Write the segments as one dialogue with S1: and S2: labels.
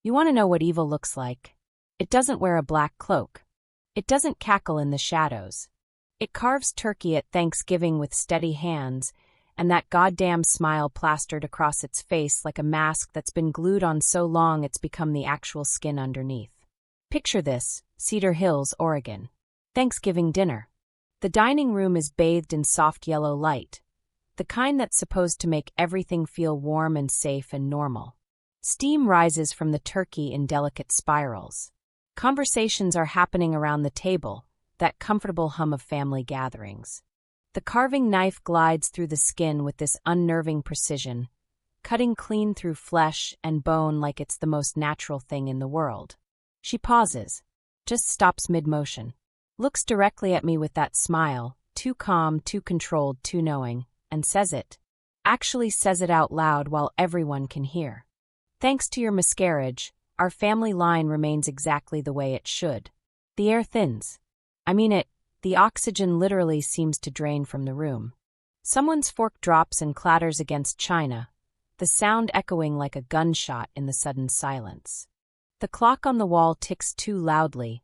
S1: You want to know what evil looks like? It doesn't wear a black cloak. It doesn't cackle in the shadows. It carves turkey at Thanksgiving with steady hands, and that goddamn smile plastered across its face like a mask that's been glued on so long it's become the actual skin underneath. Picture this, Cedar Hills, Oregon. Thanksgiving dinner. The dining room is bathed in soft yellow light, the kind that's supposed to make everything feel warm and safe and normal. Steam rises from the turkey in delicate spirals. Conversations are happening around the table, that comfortable hum of family gatherings. The carving knife glides through the skin with this unnerving precision, cutting clean through flesh and bone like it's the most natural thing in the world. She pauses, just stops mid-motion, looks directly at me with that smile, too calm, too controlled, too knowing, and says it. Actually says it out loud while everyone can hear. Thanks to your miscarriage, our family line remains exactly the way it should. The air thins. The oxygen literally seems to drain from the room. Someone's fork drops and clatters against china, the sound echoing like a gunshot in the sudden silence. The clock on the wall ticks too loudly,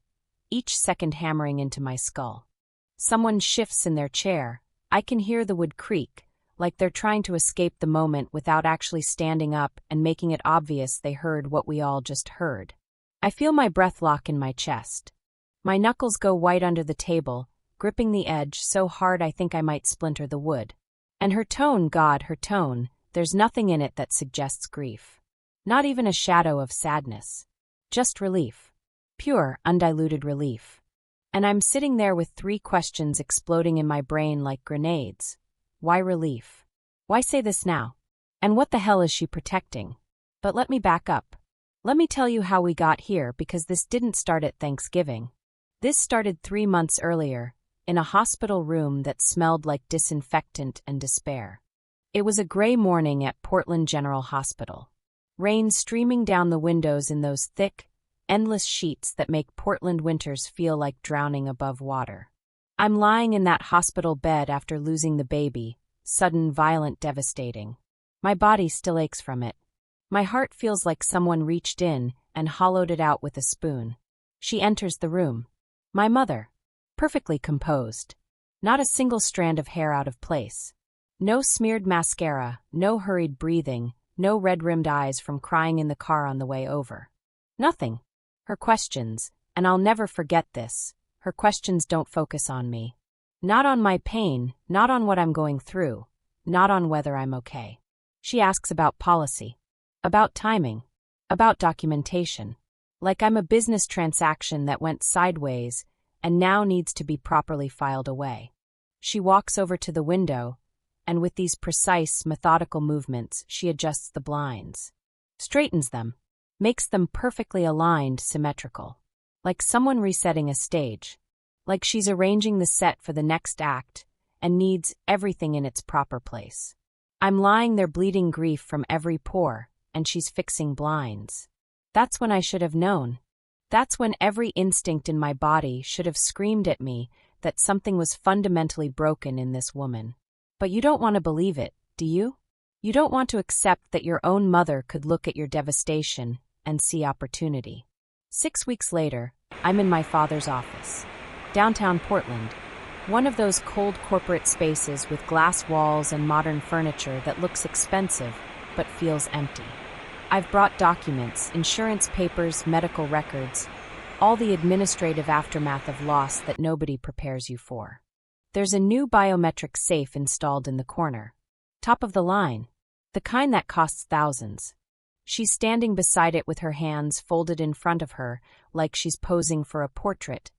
S1: each second hammering into my skull. Someone shifts in their chair. I can hear the wood creak, like they're trying to escape the moment without actually standing up and making it obvious they heard what we all just heard. I feel my breath lock in my chest. My knuckles go white under the table, gripping the edge so hard I think I might splinter the wood. And her tone, God, her tone, there's nothing in it that suggests grief. Not even a shadow of sadness. Just relief. Pure, undiluted relief. And I'm sitting there with 3 questions exploding in my brain like grenades. Why relief? Why say this now? And what the hell is she protecting? But let me back up. Let me tell you how we got here, because this didn't start at Thanksgiving. This started 3 months earlier, in a hospital room that smelled like disinfectant and despair. It was a gray morning at Portland General Hospital. Rain streaming down the windows in those thick, endless sheets that make Portland winters feel like drowning above water. I'm lying in that hospital bed after losing the baby, sudden, violent, devastating. My body still aches from it. My heart feels like someone reached in and hollowed it out with a spoon. She enters the room. My mother. Perfectly composed. Not a single strand of hair out of place. No smeared mascara, no hurried breathing, no red-rimmed eyes from crying in the car on the way over. Nothing. Her questions, and I'll never forget this, her questions don't focus on me. Not on my pain, not on what I'm going through, not on whether I'm okay. She asks about policy, about timing, about documentation. Like I'm a business transaction that went sideways and now needs to be properly filed away. She walks over to the window, and with these precise, methodical movements, she adjusts the blinds. Straightens them. Makes them perfectly aligned, symmetrical. Like someone resetting a stage. Like she's arranging the set for the next act, and needs everything in its proper place. I'm lying there bleeding grief from every pore, and she's fixing blinds. That's when I should have known. That's when every instinct in my body should have screamed at me that something was fundamentally broken in this woman. But you don't want to believe it, do you? You don't want to accept that your own mother could look at your devastation and see opportunity. 6 weeks later, I'm in my father's office. Downtown Portland. One of those cold corporate spaces with glass walls and modern furniture that looks expensive but feels empty. I've brought documents, insurance papers, medical records, all the administrative aftermath of loss that nobody prepares you for. There's a new biometric safe installed in the corner. Top of the line. The kind that costs thousands. She's standing beside it with her hands folded in front of her like she's posing for a portrait,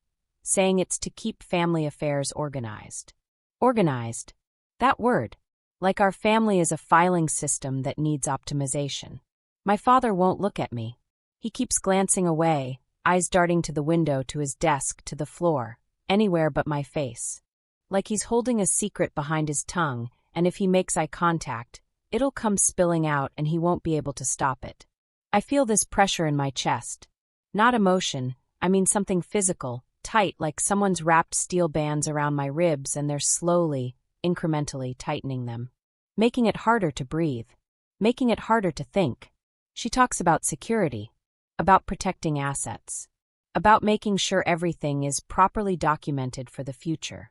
S1: saying it's to keep family affairs organized. Organized. That word. Like our family is a filing system that needs optimization. My father won't look at me. He keeps glancing away, eyes darting to the window, to his desk, to the floor, anywhere but my face. Like he's holding a secret behind his tongue, and if he makes eye contact, it'll come spilling out and he won't be able to stop it. I feel this pressure in my chest. Not emotion, I mean something physical, tight, like someone's wrapped steel bands around my ribs and they're slowly, incrementally tightening them. Making it harder to breathe. Making it harder to think. She talks about security. about protecting assets, about making sure everything is properly documented for the future.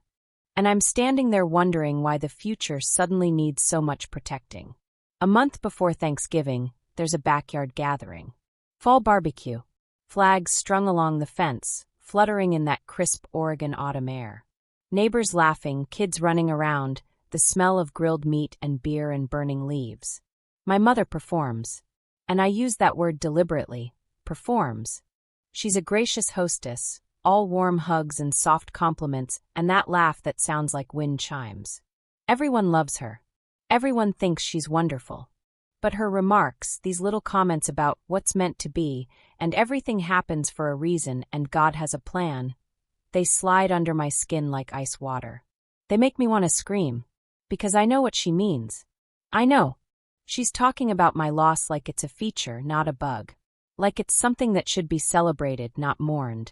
S1: And I'm standing there wondering why the future suddenly needs so much protecting. A month before Thanksgiving, there's a backyard gathering. Fall barbecue. Flags strung along the fence, fluttering in that crisp Oregon autumn air. Neighbors laughing, kids running around, the smell of grilled meat and beer and burning leaves. My mother performs. And I use that word deliberately, performs. She's a gracious hostess, all warm hugs and soft compliments and that laugh that sounds like wind chimes. Everyone loves her. Everyone thinks she's wonderful. But her remarks, these little comments about what's meant to be, and everything happens for a reason and God has a plan, they slide under my skin like ice water. They make me want to scream. Because I know what she means. I know. She's talking about my loss like it's a feature, not a bug. Like it's something that should be celebrated, not mourned.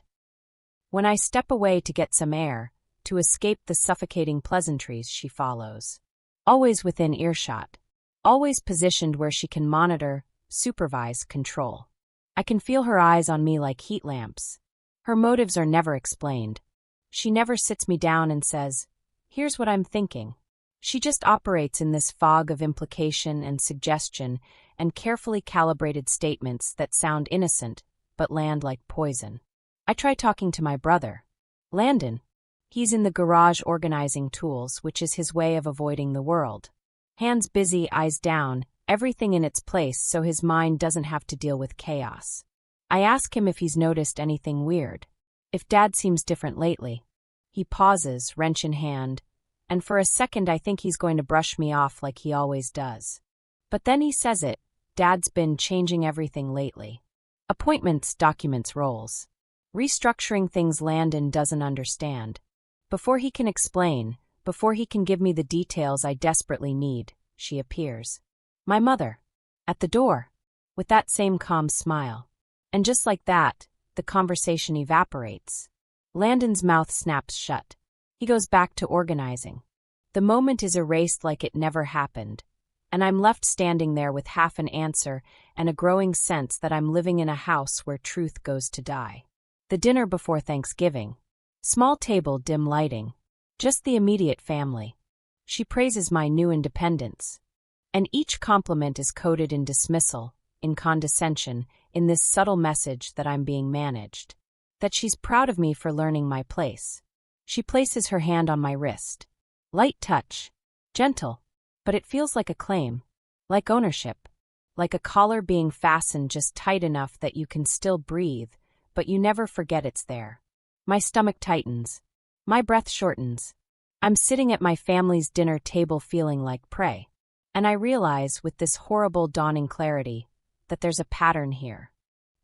S1: When I step away to get some air, to escape the suffocating pleasantries she follows. Always within earshot. Always positioned where she can monitor, supervise, control. I can feel her eyes on me like heat lamps. Her motives are never explained. She never sits me down and says, "Here's what I'm thinking." She just operates in this fog of implication and suggestion and carefully calibrated statements that sound innocent but land like poison. I try talking to my brother, Landon. He's in the garage organizing tools, which is his way of avoiding the world. Hands busy, eyes down, everything in its place so his mind doesn't have to deal with chaos. I ask him if he's noticed anything weird. If Dad seems different lately. He pauses, wrench in hand, and for a second I think he's going to brush me off like he always does. But then he says it, Dad's been changing everything lately. Appointments, documents, roles. Restructuring things Landon doesn't understand. Before he can explain, before he can give me the details I desperately need, she appears. My mother. At the door. With that same calm smile. And just like that, the conversation evaporates. Landon's mouth snaps shut. He goes back to organizing. The moment is erased like it never happened, and I'm left standing there with half an answer and a growing sense that I'm living in a house where truth goes to die. The dinner before Thanksgiving. Small table, dim lighting. Just the immediate family. She praises my new independence. And each compliment is coded in dismissal, in condescension, in this subtle message that I'm being managed. That she's proud of me for learning my place. She places her hand on my wrist. Light touch. Gentle. But it feels like a claim. Like ownership. Like a collar being fastened just tight enough that you can still breathe, but you never forget it's there. My stomach tightens. My breath shortens. I'm sitting at my family's dinner table feeling like prey. And I realize, with this horrible dawning clarity, that there's a pattern here.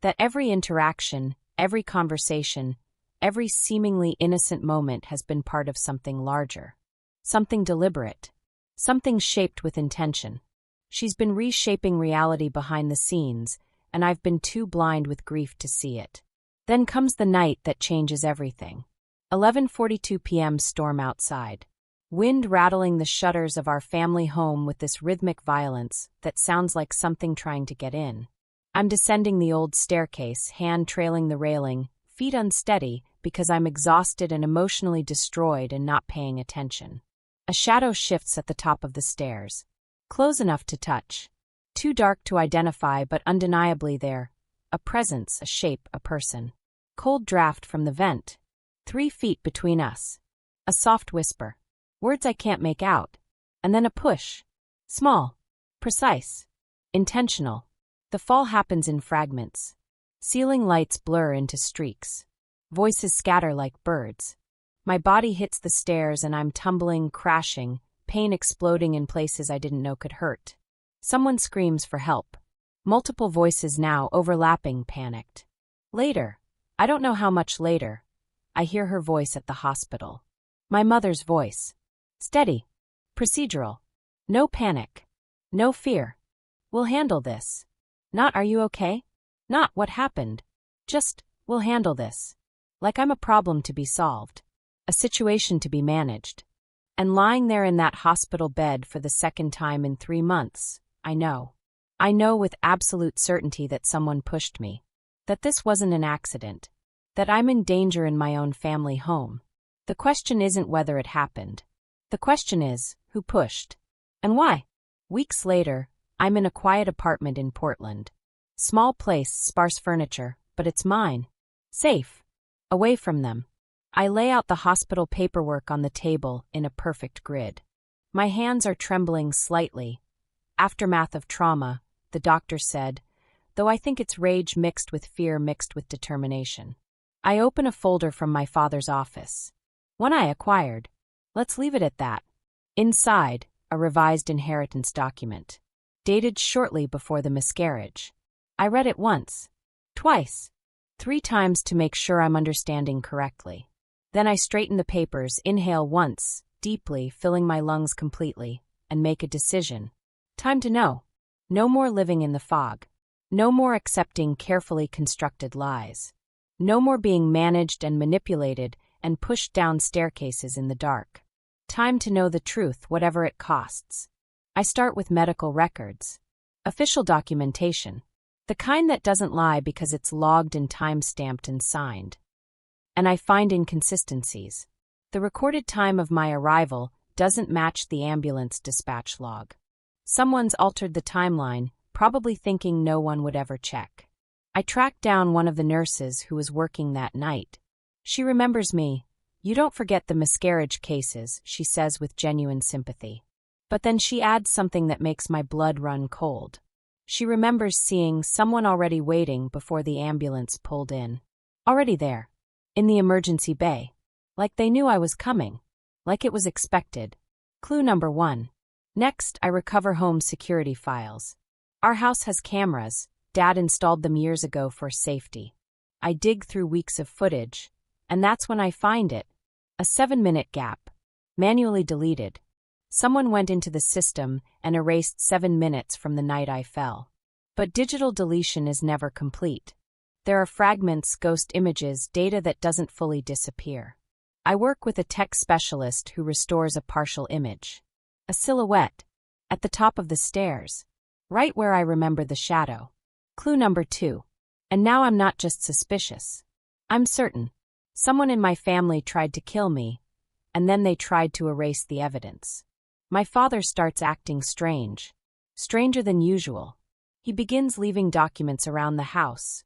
S1: That every interaction, every conversation, every seemingly innocent moment has been part of something larger. Something deliberate. Something shaped with intention. She's been reshaping reality behind the scenes, and I've been too blind with grief to see it. Then comes the night that changes everything. 11:42 p.m. Storm outside. Wind rattling the shutters of our family home with this rhythmic violence that sounds like something trying to get in. I'm descending the old staircase, hand trailing the railing, feet unsteady because I'm exhausted and emotionally destroyed and not paying attention. A shadow shifts at the top of the stairs. Close enough to touch. Too dark to identify but undeniably there. A presence, a shape, a person. Cold draft from the vent. 3 feet between us. A soft whisper. Words I can't make out. And then a push. Small. Precise. Intentional. The fall happens in fragments. Ceiling lights blur into streaks. Voices scatter like birds. My body hits the stairs and I'm tumbling, crashing, pain exploding in places I didn't know could hurt. Someone screams for help. Multiple voices now overlapping, panicked. Later. I don't know how much later. I hear her voice at the hospital. My mother's voice. Steady. Procedural. No panic. No fear. We'll handle this. Not are you okay? Not what happened. Just, we'll handle this. Like I'm a problem to be solved. A situation to be managed. And lying there in that hospital bed for the second time in 3 months, I know. I know with absolute certainty that someone pushed me. that this wasn't an accident, that I'm in danger in my own family home. The question isn't whether it happened. The question is, who pushed? And why? Weeks later, I'm in a quiet apartment in Portland. Small place, sparse furniture, but it's mine. Safe. Away from them. I lay out the hospital paperwork on the table in a perfect grid. My hands are trembling slightly. Aftermath of trauma, the doctor said, though I think it's rage mixed with fear mixed with determination. I open a folder from my father's office. One I acquired. Let's leave it at that. Inside, a revised inheritance document. Dated shortly before the miscarriage. I read it once. Twice. 3 times to make sure I'm understanding correctly. Then I straighten the papers, inhale once, deeply, filling my lungs completely, and make a decision. Time to know. No more living in the fog. No more accepting carefully constructed lies. No more being managed and manipulated and pushed down staircases in the dark. Time to know the truth, whatever it costs. I start with medical records. Official documentation. The kind that doesn't lie because it's logged and time-stamped and signed. And I find inconsistencies. The recorded time of my arrival doesn't match the ambulance dispatch log. Someone's altered the timeline, probably thinking no one would ever check. I track down one of the nurses who was working that night. She remembers me. You don't forget the miscarriage cases, she says with genuine sympathy. But then she adds something that makes my blood run cold. She remembers seeing someone already waiting before the ambulance pulled in. Already there. In the emergency bay. Like they knew I was coming. Like it was expected. Clue number 1. Next, I recover home security files. Our house has cameras. Dad installed them years ago for safety. I dig through weeks of footage, and that's when I find it. A 7-minute gap. Manually deleted. Someone went into the system and erased 7 minutes from the night I fell. But digital deletion is never complete. There are fragments, ghost images, data that doesn't fully disappear. I work with a tech specialist who restores a partial image. A silhouette. At the top of the stairs. Right where I remember the shadow. Clue number 2. And now I'm not just suspicious. I'm certain. Someone in my family tried to kill me, and then they tried to erase the evidence. My father starts acting strange. Stranger than usual. He begins leaving documents around the house.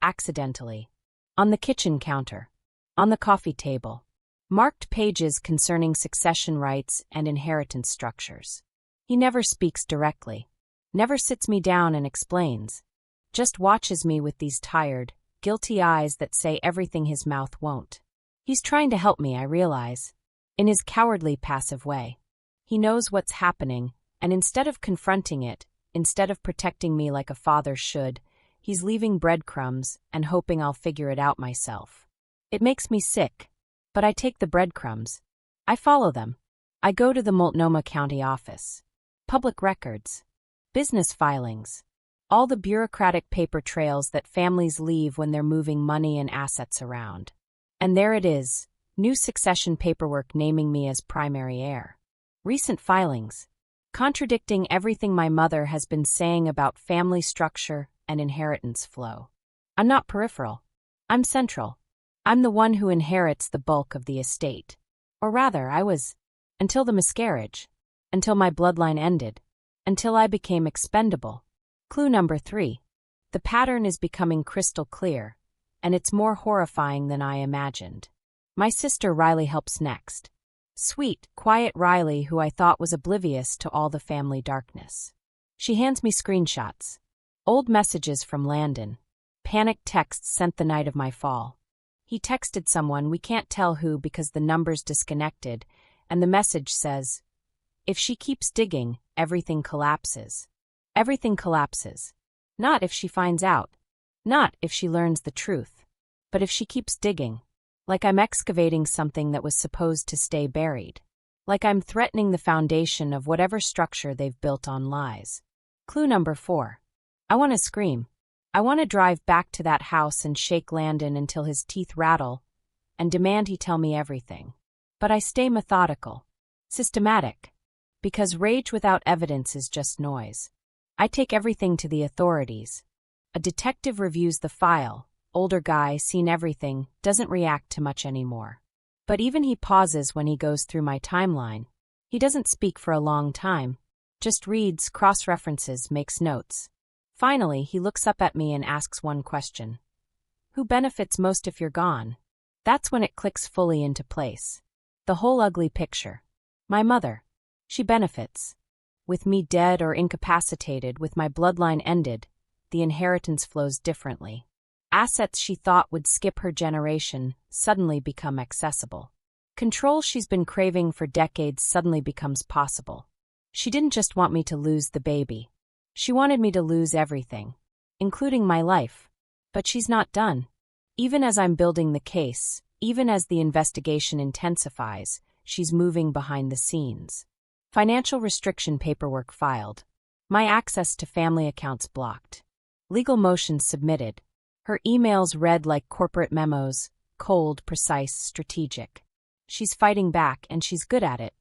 S1: Accidentally. On the kitchen counter. On the coffee table. Marked pages concerning succession rights and inheritance structures. He never speaks directly. Never sits me down and explains. Just watches me with these tired, guilty eyes that say everything his mouth won't. He's trying to help me, I realize. In his cowardly, passive way. He knows what's happening, and instead of confronting it, instead of protecting me like a father should, he's leaving breadcrumbs and hoping I'll figure it out myself. It makes me sick, but I take the breadcrumbs. I follow them. I go to the Multnomah County office. Public records. Business filings. All the bureaucratic paper trails that families leave when they're moving money and assets around. And there it is, new succession paperwork naming me as primary heir. Recent filings. Contradicting everything my mother has been saying about family structure and inheritance flow. I'm not peripheral. I'm central. I'm the one who inherits the bulk of the estate. Or rather, I was. Until the miscarriage. Until my bloodline ended. Until I became expendable. Clue number 3. The pattern is becoming crystal clear, and it's more horrifying than I imagined. My sister Riley helps next. Sweet, quiet Riley, who I thought was oblivious to all the family darkness. She hands me screenshots. Old messages from Landon. Panicked texts sent the night of my fall. He texted someone, we can't tell who because the number's disconnected, and the message says, "If she keeps digging, everything collapses." Everything collapses. Not if she finds out. Not if she learns the truth. But if she keeps digging. Like I'm excavating something that was supposed to stay buried. Like I'm threatening the foundation of whatever structure they've built on lies. Clue number 4. I want to scream. I want to drive back to that house and shake Landon until his teeth rattle, and demand he tell me everything. But I stay methodical. Systematic. Because rage without evidence is just noise. I take everything to the authorities. A detective reviews the file. Older guy, seen everything, doesn't react to much anymore. But even he pauses when he goes through my timeline. He doesn't speak for a long time. Just reads, cross-references, makes notes. Finally, he looks up at me and asks one question. Who benefits most if you're gone? That's when it clicks fully into place. The whole ugly picture. My mother. She benefits. With me dead or incapacitated, with my bloodline ended, the inheritance flows differently. Assets she thought would skip her generation suddenly become accessible. Control she's been craving for decades suddenly becomes possible. She didn't just want me to lose the baby. She wanted me to lose everything, including my life. But she's not done. Even as I'm building the case, even as the investigation intensifies, she's moving behind the scenes. Financial restriction paperwork filed. My access to family accounts blocked. Legal motions submitted. Her emails read like corporate memos, cold, precise, strategic. She's fighting back, and she's good at it.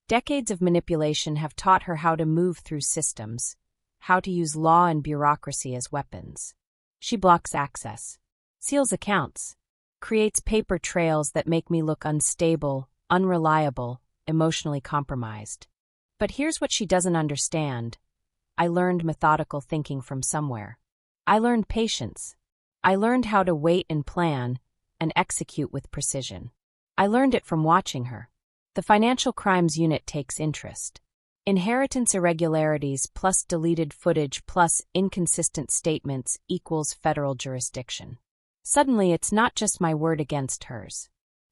S1: Decades of manipulation have taught her how to move through systems, how to use law and bureaucracy as weapons. She blocks access, seals accounts, creates paper trails that make me look unstable, unreliable, emotionally compromised. But here's what she doesn't understand. I learned methodical thinking from somewhere. I learned patience. I learned how to wait and plan and execute with precision. I learned it from watching her. The Financial Crimes Unit takes interest. Inheritance irregularities plus deleted footage plus inconsistent statements equals federal jurisdiction. Suddenly, it's not just my word against hers.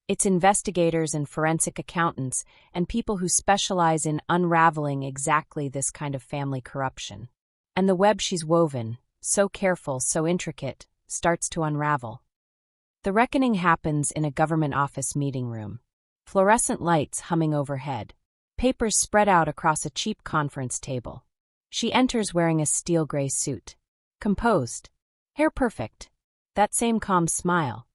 S1: It's investigators and forensic accountants and people who specialize in unraveling exactly this kind of family corruption. And the web she's woven, so careful, so intricate, starts to unravel. The reckoning happens in a government office meeting room. Fluorescent lights humming overhead. Papers spread out across a cheap conference table. She enters wearing a steel gray suit. Composed. Hair perfect. That same calm smile.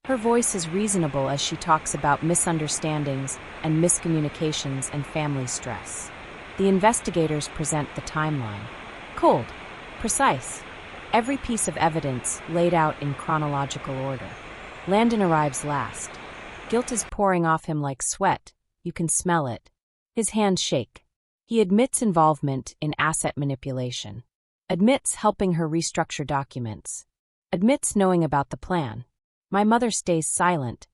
S1: Her voice is reasonable as she talks about misunderstandings and miscommunications and family stress. The investigators present the timeline. Cold. Precise. Every piece of evidence laid out in chronological order. Landon arrives last. Guilt is pouring off him like sweat. You can smell it. His hands shake. He admits involvement in asset manipulation. Admits helping her restructure documents. Admits knowing about the plan. My mother stays silent.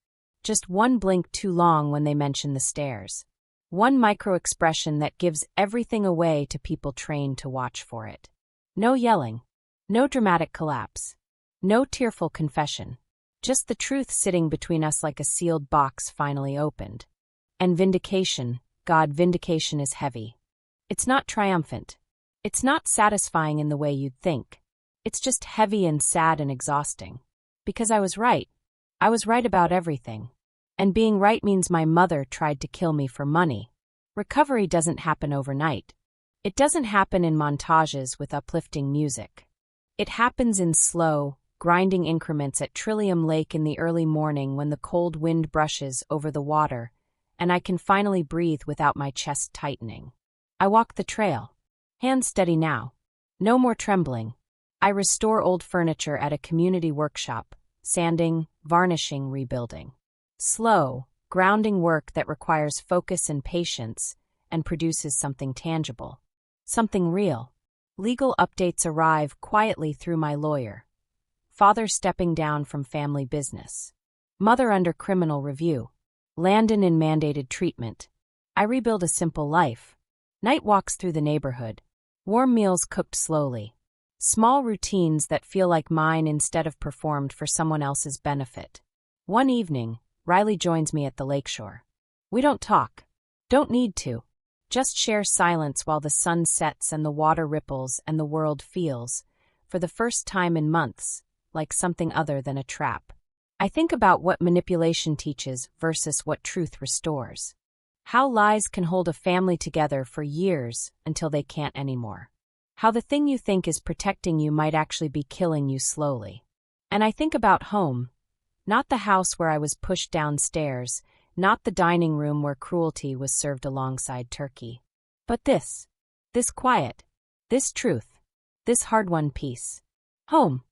S1: Just one blink too long when they mention the stairs. One micro-expression that gives everything away to people trained to watch for it. No yelling. No dramatic collapse. No tearful confession. Just the truth sitting between us like a sealed box finally opened. And vindication, God, vindication is heavy. It's not triumphant. It's not satisfying in the way you'd think. It's just heavy and sad and exhausting. Because I was right. I was right about everything. And being right means my mother tried to kill me for money. Recovery doesn't happen overnight. It doesn't happen in montages with uplifting music. It happens in slow, grinding increments at Trillium Lake in the early morning when the cold wind brushes over the water, and I can finally breathe without my chest tightening. I walk the trail. Hands steady now. No more trembling. I restore old furniture at a community workshop, sanding, varnishing, rebuilding. Slow, grounding work that requires focus and patience and produces something tangible. Something real. Legal updates arrive quietly through my lawyer. Father stepping down from family business. Mother under criminal review. Landon in mandated treatment. I rebuild a simple life. Night walks through the neighborhood. Warm meals cooked slowly. Small routines that feel like mine instead of performed for someone else's benefit. One evening, Riley joins me at the lakeshore. We don't talk. Don't need to. Just share silence while the sun sets and the water ripples and the world feels, for the first time in months, like something other than a trap. I think about what manipulation teaches versus what truth restores. How lies can hold a family together for years until they can't anymore. How the thing you think is protecting you might actually be killing you slowly. And I think about home. Not the house where I was pushed downstairs, not the dining room where cruelty was served alongside turkey. But this quiet, this truth, this hard-won peace. Home.